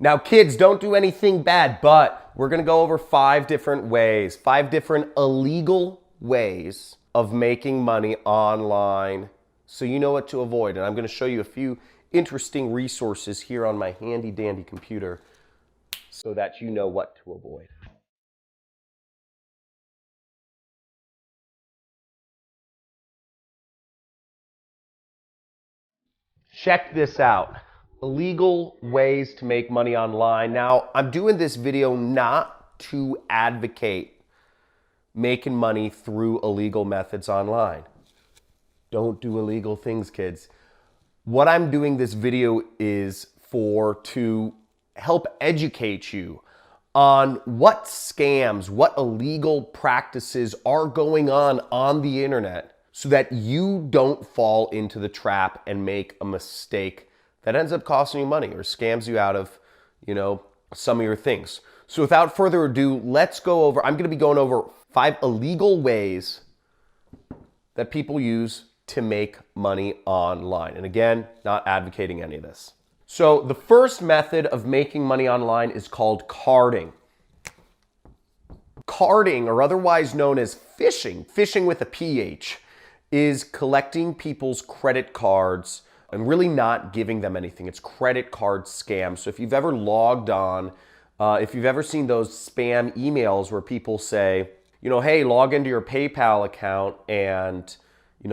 Now, kids, don't do anything bad, but we're gonna go over 5 different ways, 5 different illegal ways of making money online so you know what to avoid. And I'm gonna show you a few interesting resources here on my handy dandy computer so that you know what to avoid. Check this out. Illegal ways to make money online. Now, I'm doing this video not to advocate making money through illegal methods online. Don't do illegal things, kids. What I'm doing this video is to help educate you on what scams, what illegal practices are going on the internet so that you don't fall into the trap and make a mistake that ends up costing you money or scams you out of, some of your things. So without further ado, I'm going to be going over 5 illegal ways that people use to make money online. And again, not advocating any of this. So the first method of making money online is called carding. Carding, or otherwise known as phishing with a PH, is collecting people's credit cards and really not giving them anything. It's credit card scams. So if you've ever logged on, if you've ever seen those spam emails where people say, hey, log into your PayPal account and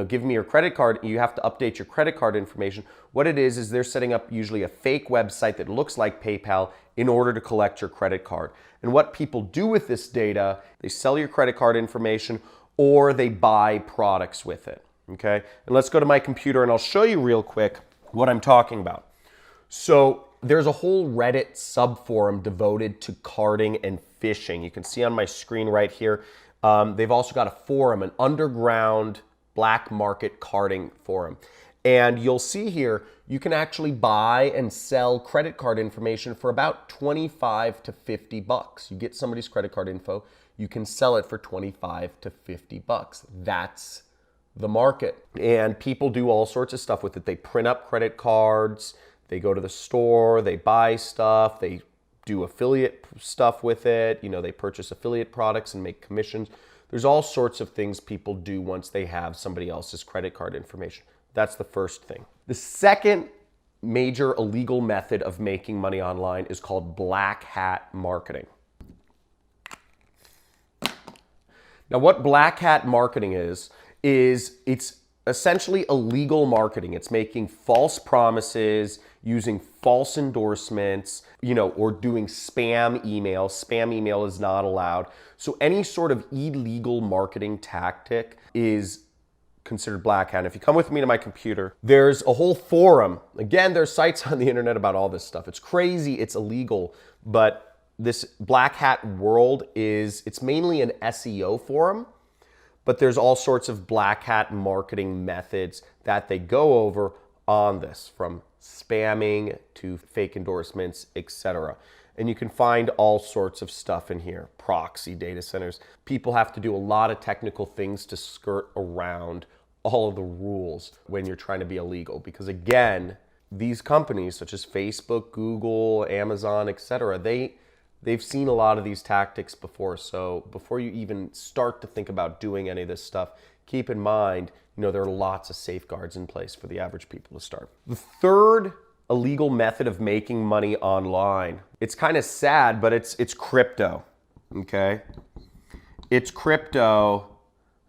give me your credit card, and you have to update your credit card information. What it is they're setting up usually a fake website that looks like PayPal in order to collect your credit card. And what people do with this data, they sell your credit card information or they buy products with it, okay? And let's go to my computer and I'll show you real quick what I'm talking about. So there's a whole Reddit subforum devoted to carding and phishing. You can see on my screen right here. They've also got a forum, an underground black market carding forum. And you'll see here, you can actually buy and sell credit card information for about 25 to 50 bucks. You get somebody's credit card info, you can sell it for 25 to 50 bucks. That's the market. And people do all sorts of stuff with it. They print up credit cards, they go to the store, they buy stuff, they do affiliate stuff with it. They purchase affiliate products and make commissions. There's all sorts of things people do once they have somebody else's credit card information. That's the first thing. The second major illegal method of making money online is called black hat marketing. Now, what black hat marketing is it's essentially illegal marketing. It's making false promises, using false endorsements, or doing spam email. Spam email is not allowed. So any sort of illegal marketing tactic is considered black hat. And if you come with me to my computer, there's a whole forum. Again, there's sites on the internet about all this stuff. It's crazy, it's illegal, but this black hat world it's mainly an SEO forum, but there's all sorts of black hat marketing methods that they go over on this, from spamming to fake endorsements, etc. And you can find all sorts of stuff in here. Proxy data centers. People have to do a lot of technical things to skirt around all of the rules when you're trying to be illegal. Because again, these companies such as Facebook, Google, Amazon, etc., they've seen a lot of these tactics before. So before you even start to think about doing any of this stuff, keep in mind, there are lots of safeguards in place for the average people to start. The third illegal method of making money online, it's kind of sad, but it's crypto, okay? It's crypto /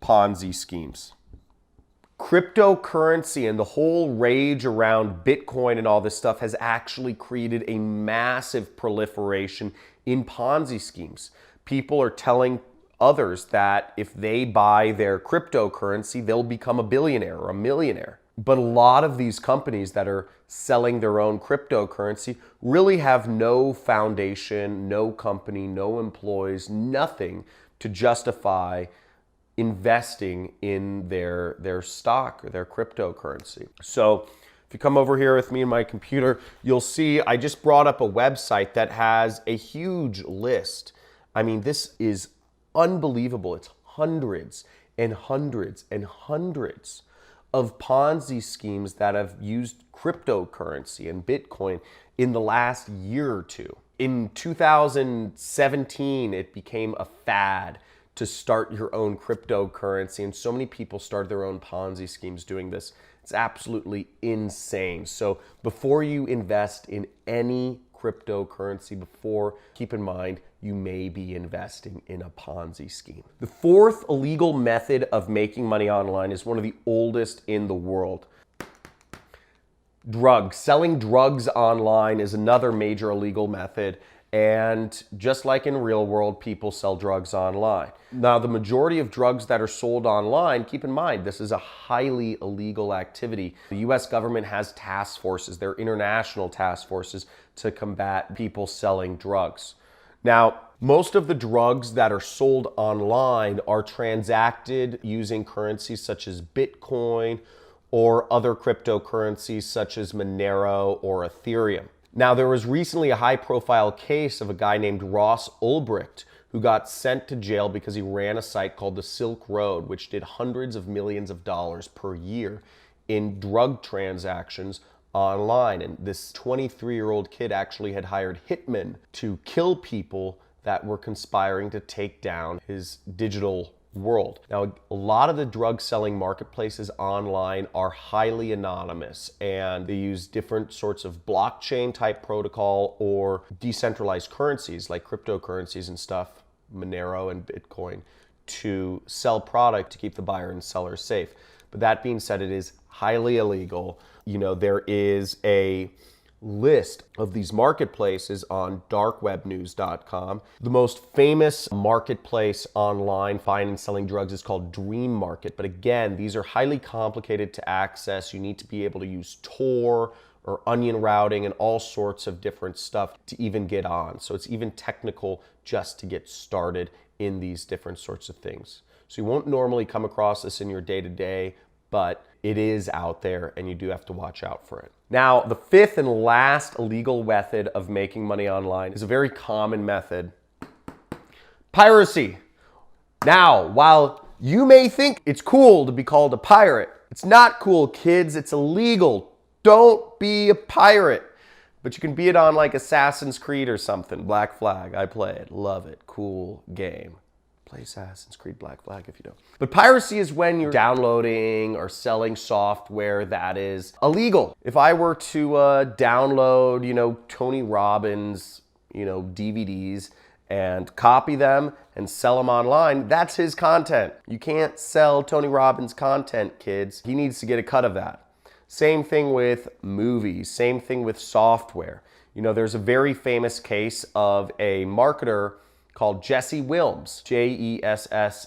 Ponzi schemes. Cryptocurrency and the whole rage around Bitcoin and all this stuff has actually created a massive proliferation in Ponzi schemes. People are telling others that if they buy their cryptocurrency, they'll become a billionaire or a millionaire. But a lot of these companies that are selling their own cryptocurrency really have no foundation, no company, no employees, nothing to justify investing in their stock or their cryptocurrency. So if you come over here with me in my computer, you'll see I just brought up a website that has a huge list. I mean, this is unbelievable. It's hundreds and hundreds and hundreds of Ponzi schemes that have used cryptocurrency and Bitcoin in the last year or two. In 2017, it became a fad to start your own cryptocurrency, and so many people started their own Ponzi schemes doing this. It's absolutely insane. So before you invest in any cryptocurrency, keep in mind you may be investing in a Ponzi scheme. The fourth illegal method of making money online is one of the oldest in the world. Drugs. Selling drugs online is another major illegal method. And just like in real world, people sell drugs online. Now, the majority of drugs that are sold online, keep in mind, this is a highly illegal activity. The US government has task forces, they're international task forces to combat people selling drugs. Now, most of the drugs that are sold online are transacted using currencies such as Bitcoin or other cryptocurrencies such as Monero or Ethereum. Now, there was recently a high-profile case of a guy named Ross Ulbricht who got sent to jail because he ran a site called the Silk Road, which did hundreds of millions of dollars per year in drug transactions online. And this 23-year-old kid actually had hired hitmen to kill people that were conspiring to take down his digital world. Now, a lot of the drug selling marketplaces online are highly anonymous, and they use different sorts of blockchain type protocol or decentralized currencies like cryptocurrencies and stuff, Monero and Bitcoin, to sell product to keep the buyer and seller safe. But that being said, it is highly illegal. There is a list of these marketplaces on darkwebnews.com. The most famous marketplace online buying and selling drugs is called Dream Market. But again, these are highly complicated to access. You need to be able to use Tor or onion routing and all sorts of different stuff to even get on. So it's even technical just to get started in these different sorts of things. So you won't normally come across this in your day-to-day, but it is out there and you do have to watch out for it. Now, the fifth and last illegal method of making money online is a very common method: piracy. Now, while you may think it's cool to be called a pirate, it's not cool, kids. It's illegal. Don't be a pirate. But you can be it on like Assassin's Creed or something. Black Flag, I play it, love it, cool game. Play Assassin's Creed Black Flag if you don't. But piracy is when you're downloading or selling software that is illegal. If I were to download, Tony Robbins, DVDs and copy them and sell them online, that's his content. You can't sell Tony Robbins content, kids. He needs to get a cut of that. Same thing with movies, same thing with software. There's a very famous case of a marketer called Jesse Wilms, Jessewilms.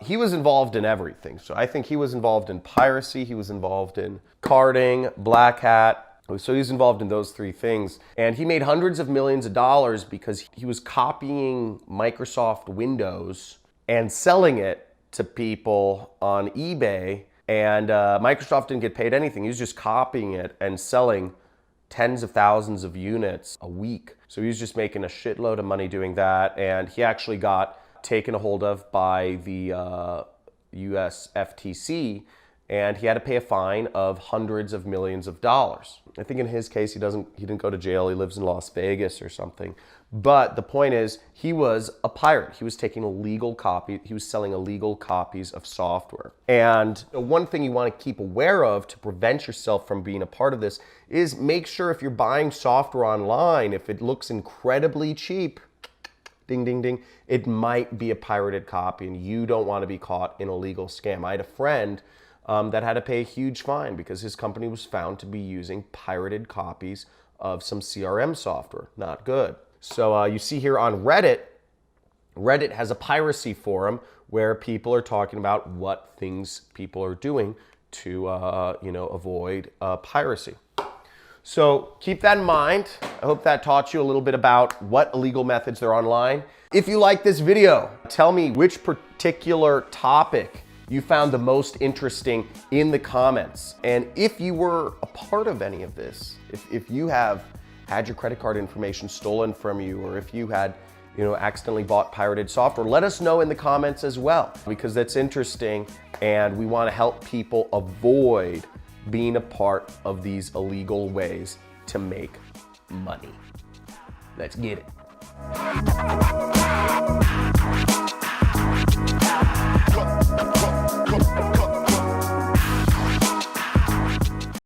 He was involved in everything. So I think he was involved in piracy, he was involved in carding, black hat. So he's involved in those three things. And he made hundreds of millions of dollars because he was copying Microsoft Windows and selling it to people on eBay. And Microsoft didn't get paid anything. He was just copying it and selling tens of thousands of units a week. So he was just making a shitload of money doing that. And he actually got taken a hold of by the US FTC, and he had to pay a fine of hundreds of millions of dollars. I think in his case, he didn't go to jail. He lives in Las Vegas or something. But the point is, he was a pirate. He was taking illegal copy. He was selling illegal copies of software. And one thing you want to keep aware of to prevent yourself from being a part of this is make sure if you're buying software online, if it looks incredibly cheap, ding, ding, ding, it might be a pirated copy, and you don't want to be caught in a legal scam. I had a friend that had to pay a huge fine because his company was found to be using pirated copies of some CRM software. Not good. So you see here on Reddit has a piracy forum where people are talking about what things people are doing to avoid piracy. So keep that in mind. I hope that taught you a little bit about what illegal methods there are online. If you like this video, tell me which particular topic you found the most interesting in the comments. And if you were a part of any of this, if you have had your credit card information stolen from you, or if you had accidentally bought pirated software? Let us know in the comments as well, because that's interesting and we want to help people avoid being a part of these illegal ways to make money. Let's get it.